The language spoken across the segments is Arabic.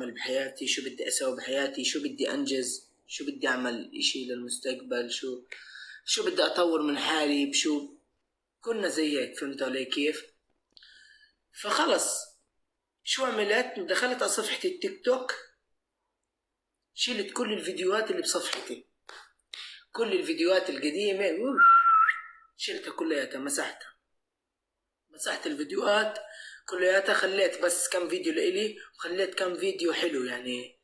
أعمل بحياتي، شو بدي أسوي بحياتي، شو بدي أنجز، شو بدي أعمل إشي للمستقبل، شو بدي أطور من حالي بشو. كنا زي هيك، فهمت علي كيف؟ فخلص شو عملت؟ دخلت على صفحة التيك توك، شلت كل الفيديوهات اللي بصفحتي، كل الفيديوهات القديمة شلتها كلياتها، مسحت الفيديوهات كلياتها، خليت بس كم فيديو لإلي، وخليت كم فيديو حلو، يعني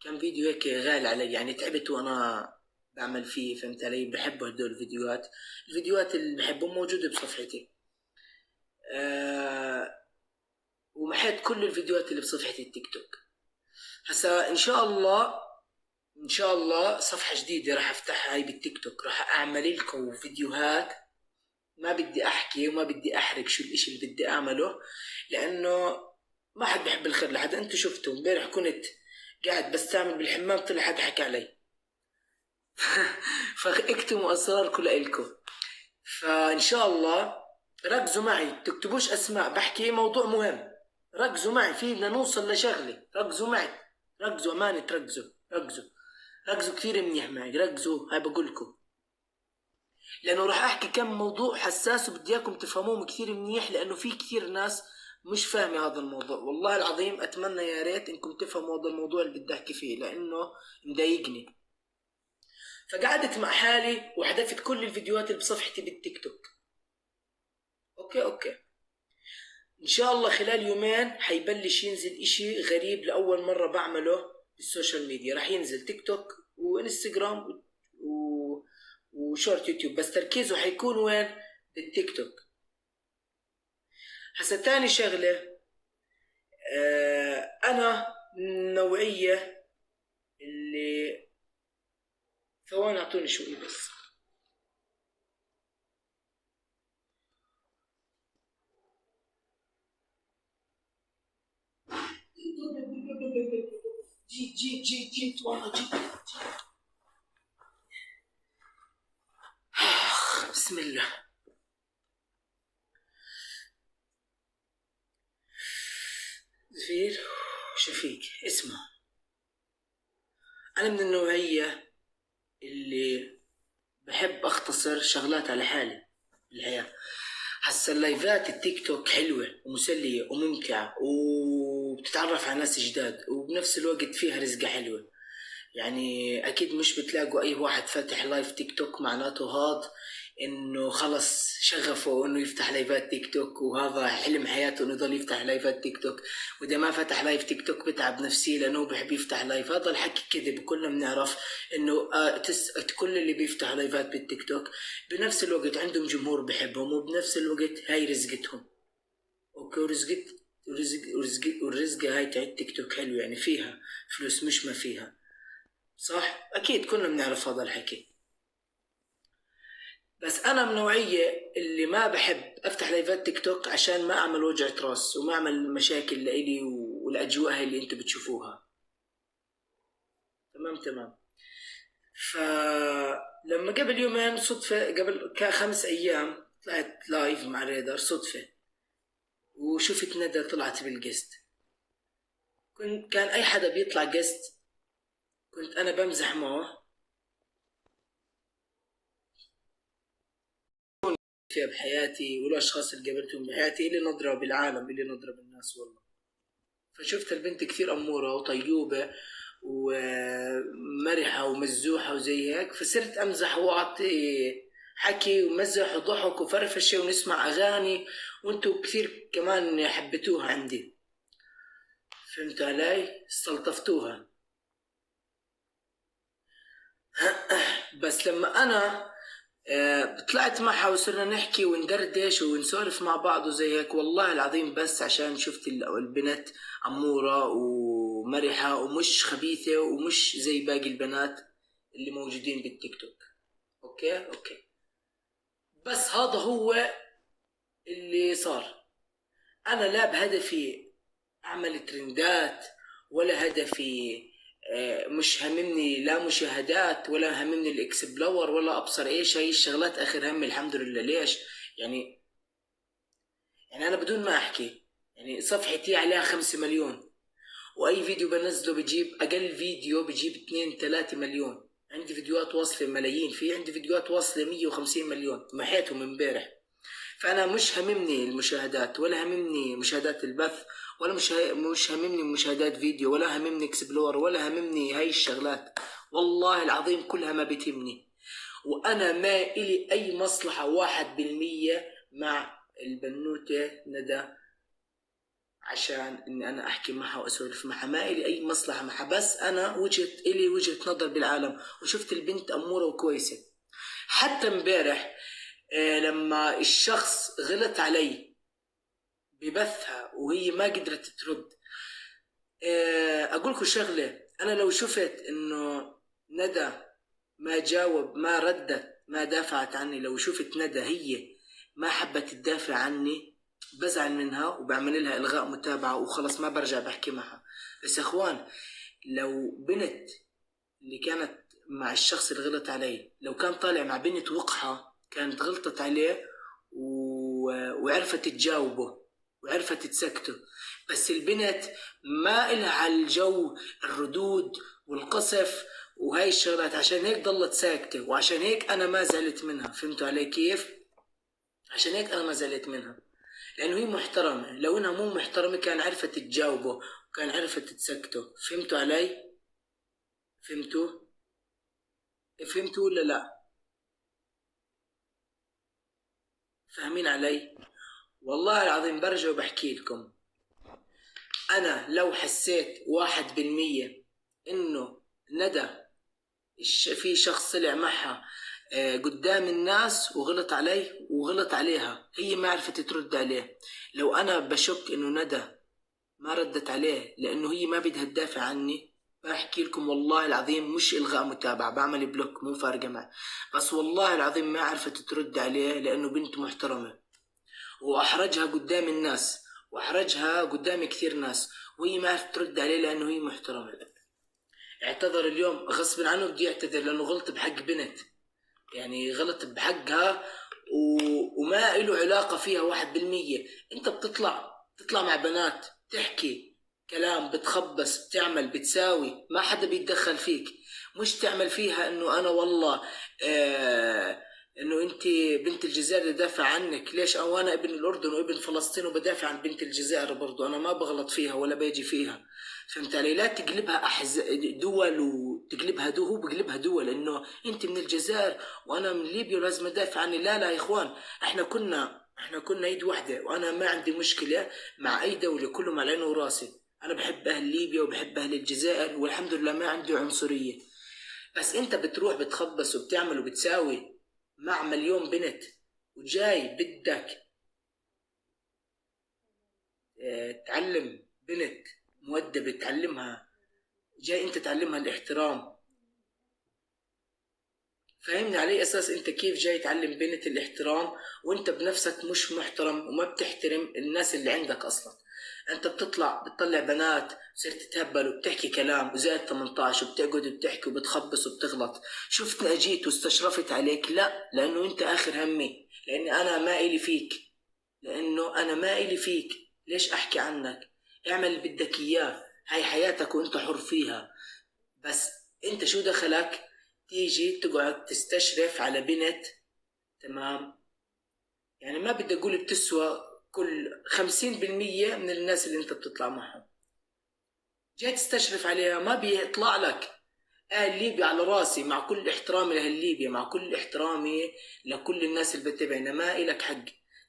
كم فيديو هيك غالي علي، يعني تعبت وأنا بعمل فيه، فهمت علي؟ بحب هدول الفيديوهات اللي بحبهم موجودة بصفحتي. ومحيت كل الفيديوهات اللي بصفحة التيك توك. هسا إن شاء الله صفحة جديدة راح أفتحها هاي بالتيك توك، راح أعمل لكم فيديوهات، ما بدي أحكي وما بدي أحرق شو الإشي اللي بدي أعمله، لأنه ما حد بحب الخير لحد. أنتوا شفتوا امبارح كنت قاعد بستعمل بالحمام، طلع حد حكى علي فاكتموا أسرار كلها إلكم. فإن شاء الله ركزوا معي، تكتبوش أسماء، بحكي موضوع مهم، ركزوا معي فينا نوصل لشغلة، ركزوا معي، ركزوا أمانة، ركزوا كثير منيح معي، ركزوا، هاي بقولكم، لأنه راح أحكي كم موضوع حساس وبدي إياكم تفهموهم كثير منيح، لأنه في كثير ناس مش فاهمة هذا الموضوع. والله العظيم أتمنى يا ريت إنكم تفهموا هذا الموضوع اللي بدي أحكي فيه، لأنه مضايقني. فقعدت مع حالي وحذفت كل الفيديوهات اللي بصفحتي بالتيك توك. أوكي إن شاء الله خلال يومين حيبلش ينزل إشي غريب لأول مرة بعمله بالسوشيال ميديا، راح ينزل تيك توك وإنستغرام وشورت يوتيوب، بس تركيزه حيكون وين؟ بالتيك توك. هسا تاني شغلة، أنا من النوعية اللي، ثواني أعطوني شوي بس. جيت والله جيت. بسم الله. زفير شفيق اسمه. أنا من النوعية اللي بحب أختصر شغلات على حالي بالحياة. حس اللايفات التيك توك حلوة ومسلية وممتعة وبتتعرف على ناس جداد، وبنفس الوقت فيها رزقة حلوة. يعني أكيد مش بتلاقوا أي واحد فاتح لايف تيك توك معناته هاد إنه خلص شغفه إنه يفتح لايفات تيك توك، وهذا حلم حياته إنه يضل يفتح لايفات تيك توك، وإذا ما فتح لايف تيك توك بتعب نفسي لأنه بحب يفتح لايف. هذا الحكي كذب، كلنا بنعرف إنه كل اللي بيفتح لايفات بالتيك توك بنفس الوقت عندهم جمهور بحبهم، وبنفس الوقت هاي رزقتهم. أوكي، والرزقة هاي تاع التيك توك حلو، يعني فيها فلوس مش ما فيها، صح؟ أكيد كلنا بنعرف هذا الحكي. بس أنا من نوعية اللي ما بحب أفتح لايفات تيك توك عشان ما أعمل وجعة راس وما أعمل مشاكل لإلي والأجواء هاي اللي أنتوا بتشوفوها. تمام. فلما قبل يومين صدفة، قبل 5 أيام طلعت لايف مع ريدر صدفة، وشفت ندى طلعت بالجست. كان أي حدا بيطلع جست كنت أنا بمزح معه فيها بحياتي، والأشخاص اللي قابلتهم بحياتي إلي نظرة بالعالم، إلي نظرة بالناس والله. فشفت البنت كثير أمورة وطيوبة ومرحة ومزوحة وزي هيك، فصرت أمزح وأعطي حكي ومزح وضحك وفرفشة ونسمع أغاني، وانتو كثير كمان حبيتوها عندي، فهمت علي؟ استلطفتوها. بس لما أنا طلعت معها وصرنا نحكي وندردش ونسولف مع بعض وزي هيك، والله العظيم بس عشان شفت البنت أمورة ومرحة ومش خبيثة ومش زي باقي البنات اللي موجودين بالتيك توك. أوكي بس هذا هو اللي صار. أنا لا بهدفي أعمل ترندات، ولا هدفي مش هممني لا مشاهدات ولا هممني الاكسبلور ولا ابصر ايش هاي الشغلات اخر همي الحمد لله. ليش؟ يعني انا بدون ما احكي، يعني صفحتي عليها 5 مليون، واي فيديو بنزله بجيب، اقل فيديو بجيب 2 3 مليون. عندي فيديوهات واصله ملايين، في عندي فيديوهات واصله 150 مليون محيتهم امبارح. فانا مش هممني المشاهدات، ولا هممني مشاهدات البث، ولا مش هممني مشاهدات فيديو، ولا هممني اكسبلور، ولا هممني هاي الشغلات. والله العظيم كلها ما بتهمني. وانا ما الي اي مصلحة 1% مع البنوتة ندى عشان اني انا احكي معها واسولف معها. ما الي اي مصلحة معها، بس انا الي وجهة نظر بالعالم، وشفت البنت امورة وكويسة. حتى امبارح لما الشخص غلط علي ببثها وهي ما قدرت ترد، اقول لكم شغله، انا لو شفت انه ندى ما جاوب، ما ردت، ما دافعت عني، لو شفت ندى هي ما حبت تدافع عني، بزعل منها وبعمل لها الغاء متابعه وخلص، ما برجع بحكي معها. بس يا اخوان، لو بنت اللي كانت مع الشخص اللي غلط علي، لو كان طالع مع بنت وقحة كانت غلطت عليه وعرفت تجاوبه وعرفت تسكته. بس البنت ما إلها على الجو الردود والقصف وهاي الشغلات، عشان هيك ضلت ساكتة، وعشان هيك أنا ما زعلت منها. فهمتوا علي كيف؟ عشان هيك أنا ما زعلت منها، لأنه هي محترمة. لو إنها مو محترمة كان عرفت تجاوبه وكان عرفت تسكته. فهمتوا علي؟ فهمتوا؟ فهمتوا ولا لا؟ فاهمين علي؟ والله العظيم برجع وبحكي لكم، أنا لو حسيت 1% إنه ندى في شخص طلع معها قدام الناس وغلط علي وغلط عليها، هي ما عرفت ترد عليه، لو أنا بشك إنه ندى ما ردت عليه لأنه هي ما بدها تدافع عني، بحكي لكم والله العظيم مش إلغاء متابعة، بعمل بلوك، مو فارقة معي. بس والله العظيم ما عرفت ترد عليه لأنه بنت محترمة، وأحرجها قدام الناس، وأحرجها قدام كثير ناس، وهي ما عرفت ترد عليه لأنه هي محترمة. اعتذر اليوم غصب عنه، بدي يعتذر لأنه غلط بحق بنت، يعني غلط بحقها وما له علاقة فيها 1%. أنت تطلع مع بنات، تحكي كلام، بتخبص، بتعمل، بتساوي، ما حدا بيتدخل فيك. مش تعمل فيها إنه أنا والله إنه أنت بنت الجزائر دافع عنك. ليش؟ أو أنا ابن الأردن وابن فلسطين وبدافع عن بنت الجزائر برضو، أنا ما بغلط فيها ولا باجي فيها. فهمت علي؟ لا تقلبها دول، وتقلبها هو بقلبها دول انه انت من الجزائر وانا من ليبيا ولازم ادافع عني. لا لا يا اخوان، احنا كنا ايد واحده، وانا ما عندي مشكله مع اي دوله، كلهم على عيني وراسي. انا بحب اهل ليبيا وبحب اهل الجزائر والحمد لله ما عندي عنصريه. بس انت بتروح بتخبص وبتعمل وبتساوي مع مليون بنت، وجاي بدك تعلم بنت مؤدبة، تعلمها، جاي انت تعلمها الاحترام. فاهمني على اساس انت كيف جاي تعلم بنت الاحترام وانت بنفسك مش محترم وما بتحترم الناس اللي عندك اصلا؟ انت بتطلع بنات، صرت تتهبل وبتحكي كلام وزائد 18 وبتقعد وبتحكي وبتخبص وبتغلط. شفتني اجيت واستشرفت عليك؟ لا، لانه انت اخر همي، لاني انا ما الي فيك، لانه انا ما الي فيك. ليش احكي عنك؟ اعمل اللي بدك اياه، هاي حياتك وانت حر فيها. بس انت شو دخلك تيجي تقعد تستشرف على بنت؟ تمام؟ يعني ما بدي اقول بتسوى كل 50% من الناس اللي انت بتطلع معهم، جاي تستشرف عليها، ما بيطلع لك. اهل ليبيا على راسي، مع كل احترامي لاهل ليبيا، مع كل احترامي لكل الناس اللي بتتابعنا، ما إلك حق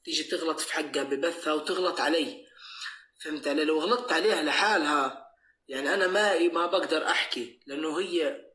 تيجي تغلط في حقها ببثها وتغلط علي. فهمت علي؟ لو غلطت عليها لحالها يعني انا ما بقدر احكي، لانه هي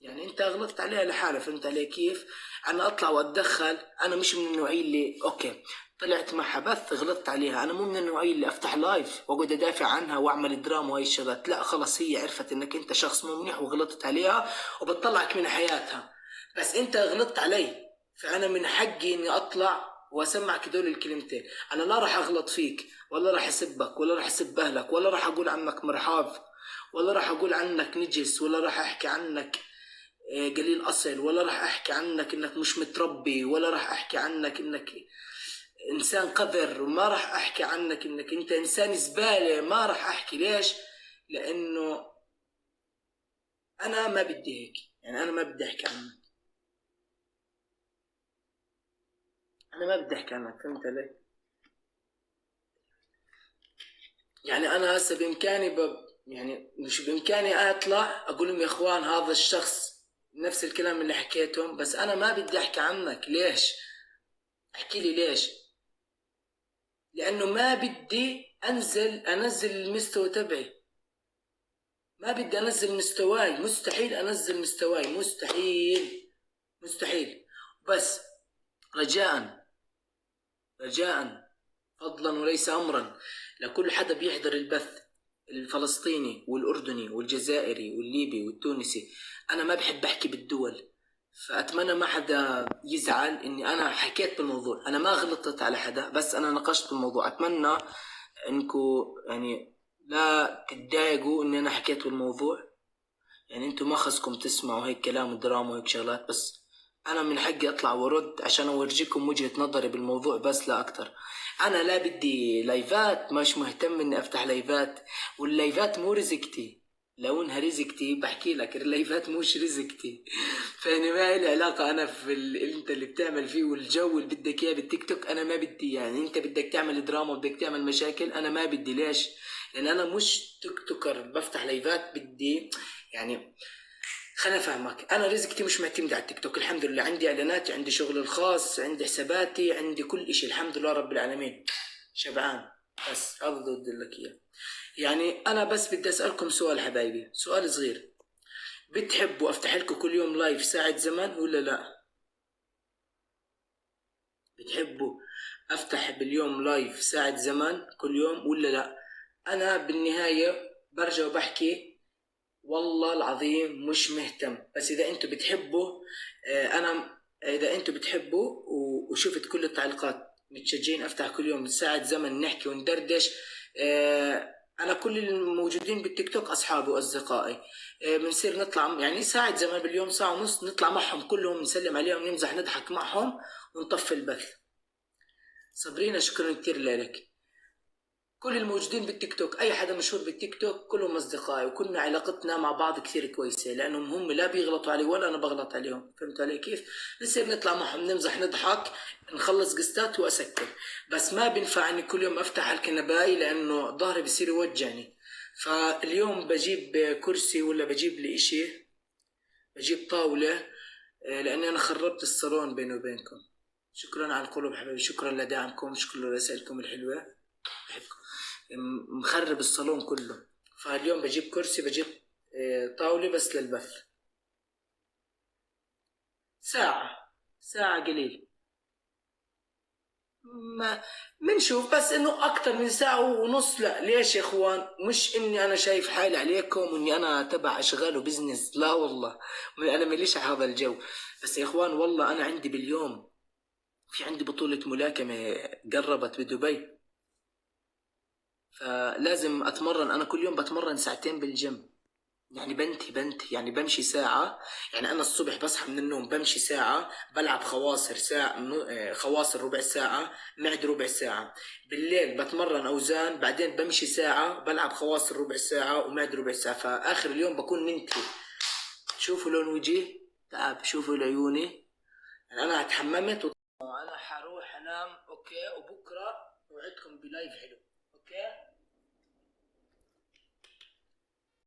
يعني انت غلطت عليها لحالها. فهمت علي كيف؟ انا اطلع واتدخل، انا مش من النوعية اللي اوكي طلعت معها بث غلطت عليها، انا مو من النوعية اللي افتح لايف واقعد ادافع عنها واعمل دراما وهي الشغلات. لا خلص، هي عرفت انك انت شخص مو منيح وغلطت عليها وبتطلعك من حياتها. بس انت غلطت علي، فانا من حقي اني اطلع واسمعك دول الكلمتين. انا لا راح اغلط فيك، ولا راح اسبك، ولا راح اسب اهلك، ولا راح اقول عنك مرحاض، ولا راح اقول عنك نجس، ولا راح احكي عنك قليل أصل، ولا راح أحكي عنك إنك مش متربي، ولا راح أحكي عنك إنك إنسان قذر، وما راح أحكي عنك إنك أنت إنسان زبالة. ما راح أحكي. ليش؟ لانه انا ما بدي هيك، يعني انا ما بدي احكي عنك، انا ما بدي احكي عنك، فهمت علي؟ يعني انا هسه بامكاني يعني مش بامكاني اطلع اقول لهم يا اخوان هذا الشخص نفس الكلام اللي حكيتهم، بس انا ما بدي احكي عنك. ليش؟ احكي لي ليش. لانه ما بدي انزل المستوى تبعي، ما بدي انزل مستواي، مستحيل انزل مستواي، مستحيل، مستحيل. بس رجاء، رجاء، فضلا وليس امرا، لكل حدا بيحضر البث، الفلسطيني والاردني والجزائري والليبي والتونسي، انا ما بحب احكي بالدول، فاتمنى ما حدا يزعل اني انا حكيت بالموضوع، انا ما غلطت على حدا، بس انا ناقشت بالموضوع. اتمنى انكم يعني لا تتضايقوا اني انا حكيت بالموضوع، يعني انتم ما خصكم تسمعوا هيك كلام ودراما وهيك شغلات، بس انا من حقي اطلع ورد عشان اورجيكم وجهة نظري بالموضوع، بس لا اكتر. انا لا بدي لايفات، مش مهتم اني افتح لايفات، واللايفات مو رزقتي، لو انها رزقتي بحكي لك، اللايفات مش رزقتي. فانا ما لي علاقة انا في انت اللي بتعمل فيه والجو اللي بدك اياه بالتيك توك، انا ما بدي. يعني انت بدك تعمل دراما وبدك تعمل مشاكل، انا ما بدي. ليش؟ لان انا مش تيك توكر بفتح لايفات، بدي يعني خليني افهمك، انا رزقتي مش معتمد على التيك توك، الحمد لله، عندي اعلاناتي، عندي شغل الخاص، عندي حساباتي، عندي كل اشي، الحمد لله رب العالمين، شبعان. بس هذا بدي لك اياه. يعني انا بس بدي اسالكم سؤال حبايبي، سؤال صغير، بتحبوا افتح لكم كل يوم لايف ساعة زمن ولا لا؟ بتحبوا افتح باليوم لايف ساعة زمن كل يوم ولا لا؟ انا بالنهاية برجع وبحكي والله العظيم مش مهتم، بس اذا انتوا بتحبوا انا اذا انتوا بتحبوا وشفت كل التعليقات متشجعين افتح كل يوم ساعة زمن نحكي وندردش، انا كل الموجودين بالتيك توك اصحابي واصدقائي، بنصير نطلع يعني ساعة زمن باليوم، ساعة ونص، نطلع معهم كلهم، نسلم عليهم، نمزح نضحك معهم ونطفي البث. صابرينا شكرا كتير لك. كل الموجودين بالتيك توك، اي حدا مشهور بالتيك توك كلهم اصدقائي، وكنا علاقتنا مع بعض كثير كويسه، لانهم هم لا بيغلطوا علي ولا انا بغلط عليهم، فهمت علي كيف؟ نصير نطلع معهم نمزح نضحك، نخلص قستات واسكر. بس ما بينفع اني كل يوم افتح الكنباي لانه ظهري بصير يوجعني. فاليوم بجيب كرسي ولا بجيب لي اشي، بجيب طاوله، لاني انا خربت الصالون بيني وبينكم. شكرا على القلوب حبيبي، شكرا لدعمكم، شكرا لرسائلكم الحلوه، بحبكم. مخرب الصالون كله. فاليوم بجيب كرسي، بجيب طاولة بس للبث. ساعة، ساعة قليل، ما بنشوف، بس انه اكتر من ساعة ونص لا. ليش يا اخوان؟ مش اني انا شايف حالي عليكم واني انا تبع اشغال وبزنس، لا والله، انا ماليش على هذا الجو. بس يا اخوان والله انا عندي باليوم، في عندي بطولة ملاكمة قربت بدبي، فلازم اتمرن، انا كل يوم بتمرن ساعتين بالجيم، يعني بنتي يعني بمشي ساعة، يعني أنا الصبح بصحى من النوم بمشي ساعة، بلعب خواصر ساعة، خواصر ربع ساعة، معد ربع ساعة، بالليل بتمرن أوزان، بعدين بمشي ساعة، بلعب خواصر ربع ساعة ومعد ربع ساعة، فآخر اليوم بكون نمتي. شوفوا لون وجهي تعب، شوفوا لعيوني، يعني أنا اتحممت وأنا حروح أنام. أوكي، وبكرة أوعدكم بلايف حلو. أوكي.